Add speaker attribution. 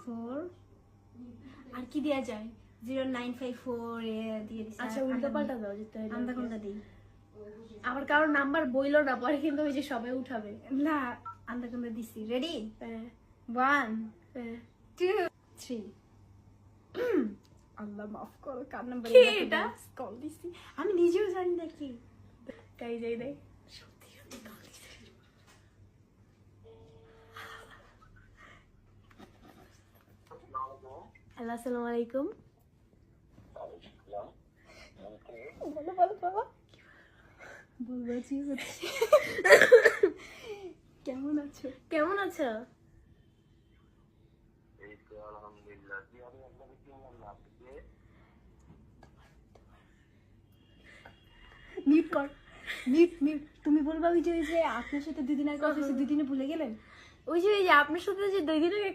Speaker 1: 4 আর কি দেয়া যায় 0954 এ দিয়ে দিছি।
Speaker 2: আচ্ছা উল্টো পাল্টা দাও যেতে হয়
Speaker 1: আমরা কোনটা দিই?
Speaker 2: আবার কারোর নাম্বার বইলো না পরে কিন্তু ওই যে সবাই উঠাবে।
Speaker 1: না আমরা কোনটা দিছি? রেডি?
Speaker 2: হ্যাঁ
Speaker 1: 1
Speaker 2: হ্যাঁ
Speaker 1: 2 3 আল্লাহ মাফ করো কার নাম্বার
Speaker 2: কি এটা?
Speaker 1: কল দিছি আমি নিজেও জানি না কি।
Speaker 2: তাই যাই দেয়।
Speaker 1: সত্যি সত্যি কল দিছি।
Speaker 2: হ্যালো আসসালামু আলাইকুম।
Speaker 1: বলো বলো বাবা বলবাছি হচ্ছে কেমন আছো?
Speaker 2: কেমন আছো?
Speaker 1: মিউট কর মিউট মিউট তুমি বলবা ওই যে আপনার সাথে 2 দিন আগে কথা হয়েছে 2 দিনে ভুলে গেলেন?
Speaker 2: ওই যে আপনার সাথে যে 2 দিন আগে